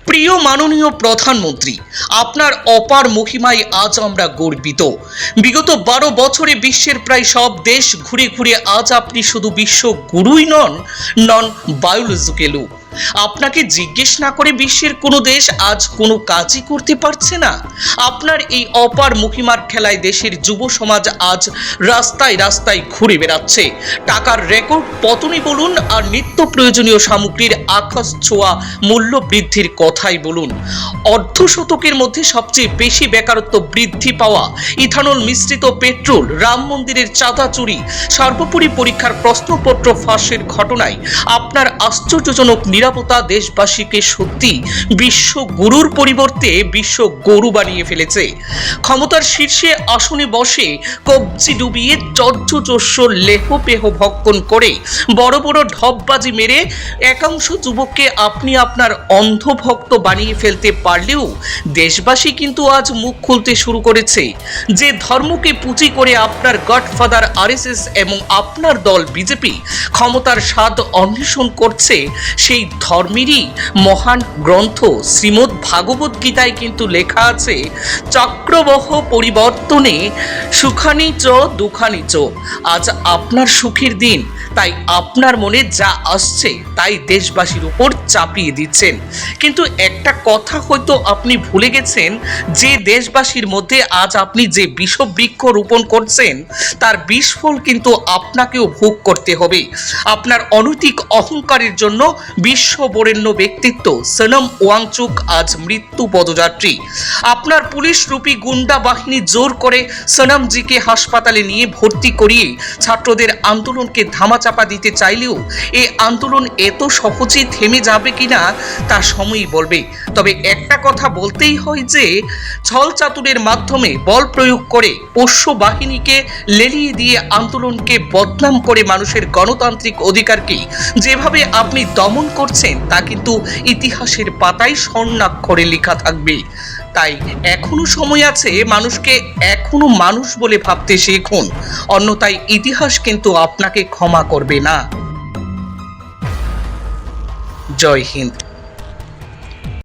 প্রিয় মাননীয় প্রধানমন্ত্রী, আপনার অপার মহিমায় আজ আমরা গর্বিত। বিগত 12 বছরে বিশ্বের প্রায় সব দেশ ঘুরে ঘুরে আজ আপনি শুধু বিশ্ব গুরুই নন বায়োলজিক্যালও। আপনাকে জিজ্ঞেস না করে বিশ্বের কোনো দেশ আজ কোনো কাজই করতে পারছে না। আপনার এই অপার মহিমার খেলায় দেশের যুব সমাজ আজ রাস্তায় রাস্তায় ঘুরে বেড়াচ্ছে। টাকার রেকর্ড পতনই বলুন আর নিত্য প্রয়োজনীয় সামগ্রীর আকাশ ছোঁয়া মূল্য বৃদ্ধির কথাই বলুন, অর্ধশতকের মধ্যে সবচেয়ে বেশি বেকারত্ব বৃদ্ধি পাওয়া, ইথানল মিশ্রিত পেট্রোল, রাম মন্দিরের চাঁদা চুরি, সর্বোপরি পরীক্ষার প্রশ্নপত্র ফাঁসের ঘটনায় আপনার আশ্চর্যজনক নিরাপত্তা দেশবাসীকে সত্যি বিশ্ব গুরুর পরিবর্তে বিশ্ব গরু বানিয়ে ফেলেছে। ক্ষমতার শীর্ষে আসনে বসে কবজি ডুবিয়ে চর্যচস্য লেহপেহ ভক্ষণ করে বড় বড় ঢপবাজি মেরে একাংশ যুবককে আপনি আপনার অন্ধভক্ত বানিয়ে ফেলতে পারলেও দেশবাসী কিন্তু আজ মুখ খুলতে শুরু করেছে। যে ধর্মকে পুঁজি করে আপনার গডফাদার আরএসএস এবং আপনার দল বিজেপি ক্ষমতার স্বাদ অন্বেষণ করছে, সেই ধর্মেরই মহান গ্রন্থ শ্রীমদ্ ভাগবত গীতায় কিন্তু লেখা আছে, চক্রবহ পরিবর্তনে সুখানি চ দুঃখানি চ। আজ আপনার সুখের দিন, তাই আপনার মনে যা আসছে তাই দেশবাসীর উপর চাপিয়ে দিচ্ছেন। কিন্তু একটা কথা হয়তো আপনি ভুলে গেছেন, যে দেশবাসীর মধ্যে আজ আপনি যে বিষবৃক্ষ রোপণ করছেন তার বিষফল কিন্তু আপনাকেও ভোগ করতে হবে। আপনার অনৈতিক অহংকারের জন্য বিশ্ববরেণ্য ব্যক্তিত্ব সোনম ওয়াংচুক আজ মৃত্যু পদযাত্রী। আপনার পুলিশ রূপী গুন্ডা বাহিনী জোর করে সোনমজিকে হাসপাতালে নিয়ে ভর্তি করিয়ে ছাত্রদের আন্দোলনকে ধামাচাপা দিতে চাইলেও এই আন্দোলন এত সহজেই থেমে যাবে কিনা তা সময়ই বলবে। তবে একটা কথা বলতেই হয় যে ছল চাতুরের মাধ্যমে বল প্রয়োগ করে পোষ্য বাহিনীকে লেলিয়ে দিয়ে আন্দোলনকে বদনাম করে মানুষের গণতান্ত্রিক অধিকারকে যেভাবে আপনি দমন করছেন তা কিন্তু ইতিহাসের পাতায় স্বর্ণাক্ষরে লেখা থাকবে। তাই এখনো সময় আছে, মানুষকে এখনো মানুষ বলে ভাবতে শিখুন, অন্যথায় ইতিহাস কিন্তু আপনাকে ক্ষমা করবে না। জয় হিন্দ।